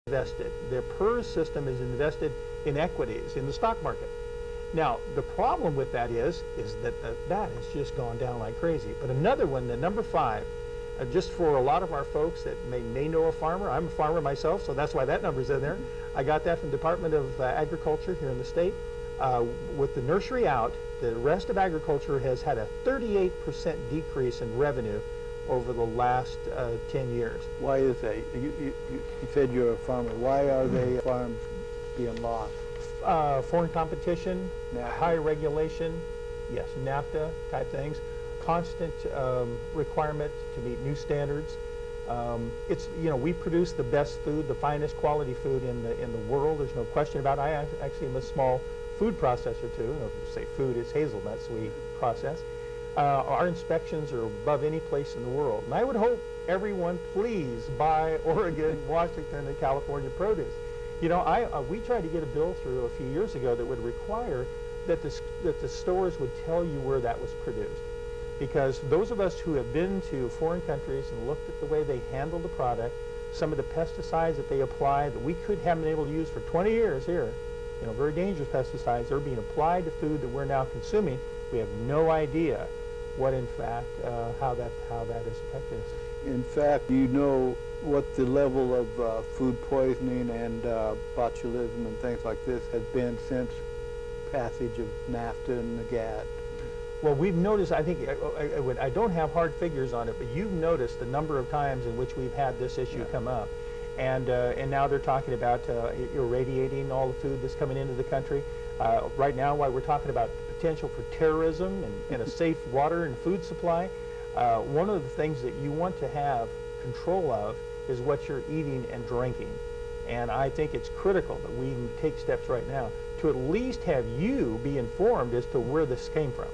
invested. Their PERS system is invested in equities in the stock market. Now, the problem with that is that that has just gone down like crazy. But another one, the number 5, just for a lot of our folks that may know a farmer, I'm a farmer myself, so that's why that number's in there. I got that from the Department of Agriculture here in the state. With the nursery out, the rest of agriculture has had a 38% decrease in revenue over the last 10 years. Why is that? You said you're a farmer. Why are they farms being lost? Foreign competition, NAFTA. high regulation, yes, NAFTA type things, constant requirement to meet new standards. It's, you know, we produce the best food, the finest quality food in the world. There's no question about it. I actually am a small food processor too. If you say food, it's hazelnuts we process. Our inspections are above any place in the world. And I would hope everyone please buy Oregon, Washington, and California produce. You know, we tried to get a bill through a few years ago that would require that the stores would tell you where that was produced. Because those of us who have been to foreign countries and looked at the way they handle the product, some of the pesticides that they apply that we haven't been able to use for 20 years here, you know, very dangerous pesticides, they're being applied to food that we're now consuming. We have no idea what, in fact, how that has affected us. In fact, you know what the level of food poisoning and botulism and things like this has been since passage of NAFTA and the GATT? Well, we've noticed, I think, I don't have hard figures on it, but you've noticed the number of times in which we've had this issue come up. And now they're talking about irradiating all the food that's coming into the country. Right now, while we're talking about the potential for terrorism and a safe water and food supply, one of the things that you want to have control of is what you're eating and drinking. And I think it's critical that we take steps right now to at least have you be informed as to where this came from.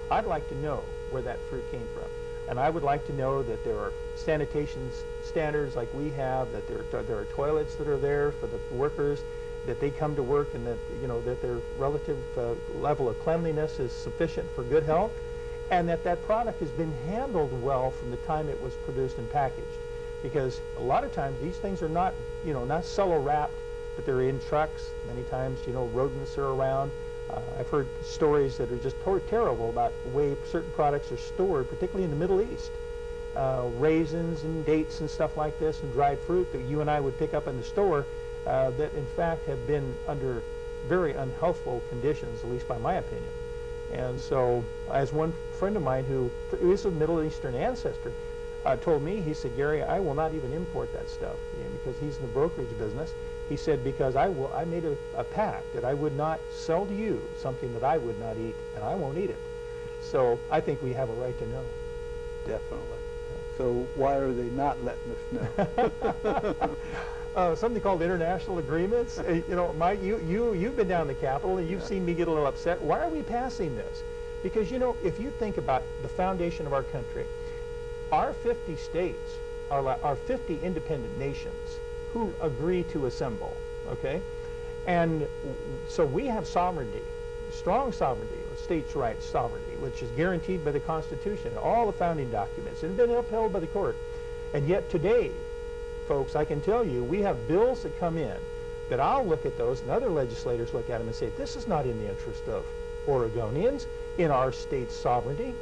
I'd like to know where that fruit came from. And I would like to know that there are sanitation standards like we have, that there are toilets that are there for the workers, that they come to work and that, you know, that their relative level of cleanliness is sufficient for good health, and that that product has been handled well from the time it was produced and packaged. Because a lot of times these things are not, you know, not cello wrapped, but they're in trucks. Many times, you know, rodents are around. I've heard stories that are just terrible about the way certain products are stored, particularly in the Middle East. Raisins and dates and stuff like this, and dried fruit that you and I would pick up in the store that in fact have been under very unhealthful conditions, at least by my opinion. And so, as one friend of mine who is of Middle Eastern ancestry told me, he said, Gary, I will not even import that stuff, you know, because he's in the brokerage business. He said, because I made a pact that I would not sell to you something that I would not eat, and I won't eat it. So I think we have a right to know. Definitely. So why are they not letting us know? Something called international agreements. You know, you've been down the Capitol and you've seen me get a little upset. Why are we passing this? Because, you know, if you think about the foundation of our country, our 50 states are 50 independent nations who agree to assemble, okay? And so we have sovereignty, strong sovereignty, states' rights sovereignty, which is guaranteed by the Constitution, all the founding documents, and been upheld by the court. And yet today, folks, I can tell you, we have bills that come in that I'll look at those and other legislators look at them and say, this is not in the interest of Oregonians, in our state's sovereignty.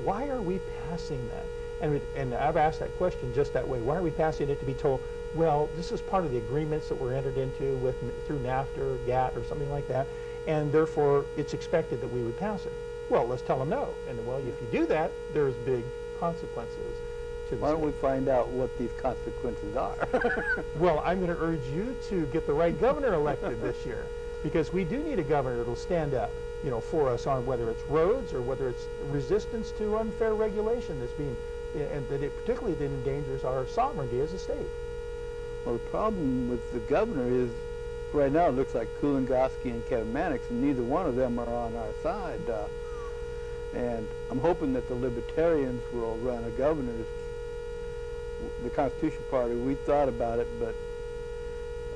Why are we passing that? And I've asked that question just that way. Why are we passing it to be told, well, this is part of the agreements that were entered into through NAFTA or GATT or something like that, and therefore it's expected that we would pass it. Well, let's tell them no. And well, if you do that, there's big consequences to the Why don't we find out what these consequences are? Well, I'm going to urge you to get the right governor elected this year, because we do need a governor that will stand up, you know, for us on whether it's roads or whether it's resistance to unfair regulation that's being, and that it particularly that endangers our sovereignty as a state. Well, the problem with the governor is, right now it looks like Kulongoski and Kevin Mannix, and neither one of them are on our side. And I'm hoping that the Libertarians will run a governor. The Constitution Party, we thought about it, but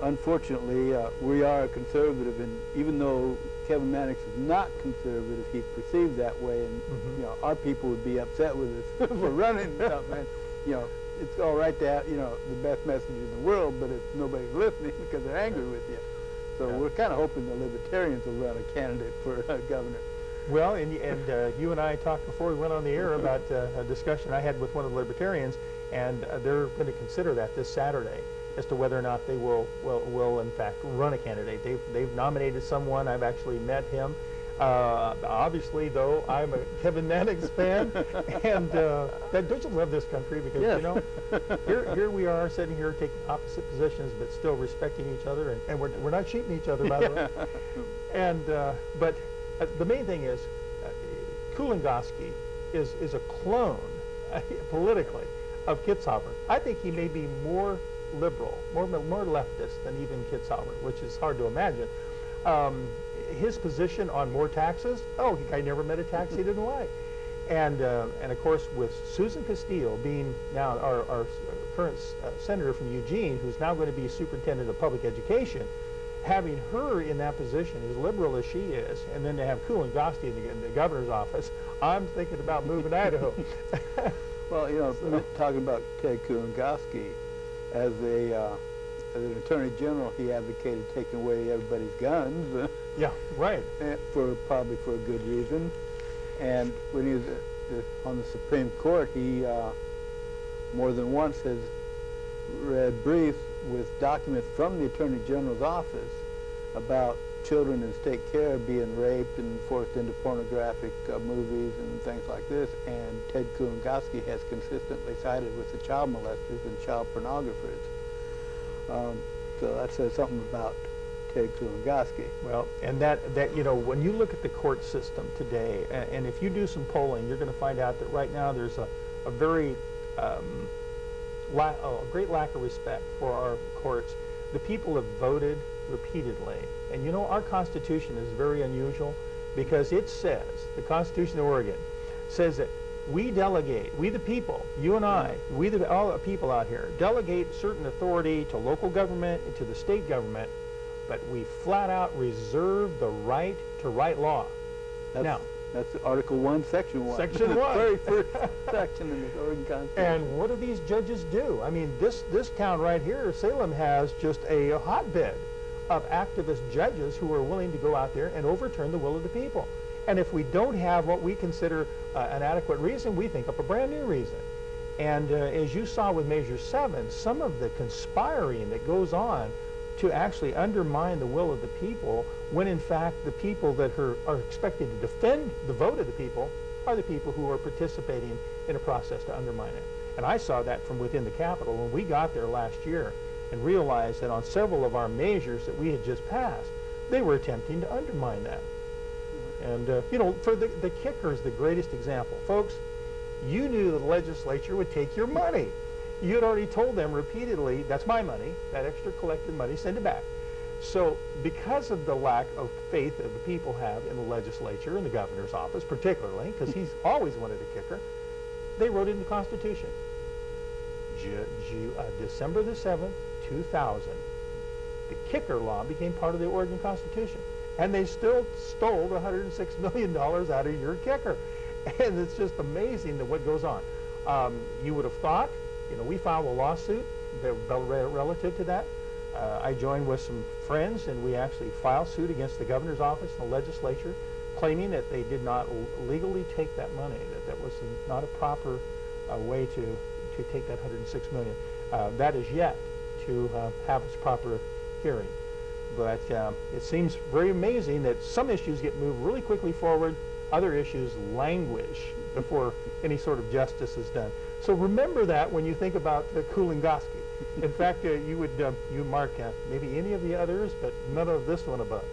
unfortunately, we are a conservative, and even though Kevin Mannix is not conservative, he's perceived that way, and you know, our people would be upset with us for running something. And, you know, it's all right to have, the best messenger in the world, but if nobody's listening because they're angry with you. So we're kind of hoping the Libertarians will run a candidate for governor. Well, and you and I talked before we went on the air about a discussion I had with one of the Libertarians, and they're going to consider that this Saturday as to whether or not they will in fact run a candidate. They've nominated someone. I've actually met him. Obviously, though, I'm a Kevin Mannix fan, and don't you love this country? Because yes. here we are sitting here taking opposite positions, but still respecting each other, and we're not cheating each other, by the way. And but the main thing is, Kulingoski is a clone politically of Kitzhaber. I think he may be more liberal, more leftist than even Kitzhaber, which is hard to imagine. His position on more taxes, the guy never met a tax he didn't like. And of course, with Susan Castillo being now our current senator from Eugene, who's now going to be superintendent of public education, having her in that position, as liberal as she is, and then to have Kulingoski in the governor's office, I'm thinking about moving to Idaho. Well, talking about Ted Kulingoski, as an attorney general, he advocated taking away everybody's guns. Yeah, right. Probably for a good reason. And when he was on the Supreme Court, he more than once has read briefs with documents from the Attorney General's office about children in state care being raped and forced into pornographic movies and things like this. And Ted Kulingoski has consistently sided with the child molesters and child pornographers. So that says something about Ted Kulingoski. Well, and that when you look at the court system today, and if you do some polling, you're going to find out that right now there's a very great lack of respect for our courts. The people have voted repeatedly, and our Constitution is very unusual because it says, the Constitution of Oregon says that we delegate, we the people, you and I, all the people out here, delegate certain authority to local government and to the state government, but we flat out reserve the right to write law. That's Article 1, Section 1. Section 1. Very first section in the Oregon Constitution. And what do these judges do? I mean, this town right here, Salem, has just a hotbed of activist judges who are willing to go out there and overturn the will of the people. And if we don't have what we consider an adequate reason, we think up a brand new reason. And as you saw with Measure 7, some of the conspiring that goes on to actually undermine the will of the people, when in fact the people that are expected to defend the vote of the people are the people who are participating in a process to undermine it. And I saw that from within the Capitol when we got there last year and realized that on several of our measures that we had just passed, they were attempting to undermine that. And, for the kicker is the greatest example. Folks, you knew the legislature would take your money. You had already told them repeatedly, that's my money, that extra collected money, send it back. So because of the lack of faith that the people have in the legislature and the governor's office particularly, because he's always wanted a kicker, they wrote it in the Constitution. December the 7th, 2000, the kicker law became part of the Oregon Constitution. And they still stole the $106 million out of your kicker. And it's just amazing that what goes on. You would have thought, we filed a lawsuit relative to that. I joined with some friends, and we actually filed suit against the governor's office and the legislature, claiming that they did not legally take that money, that was not a proper way to take that $106 million. That is yet to have its proper hearing. But it seems very amazing that some issues get moved really quickly forward, other issues languish before any sort of justice is done. So remember that when you think about Kulingoski. In fact, you mark maybe any of the others, but none of this one above.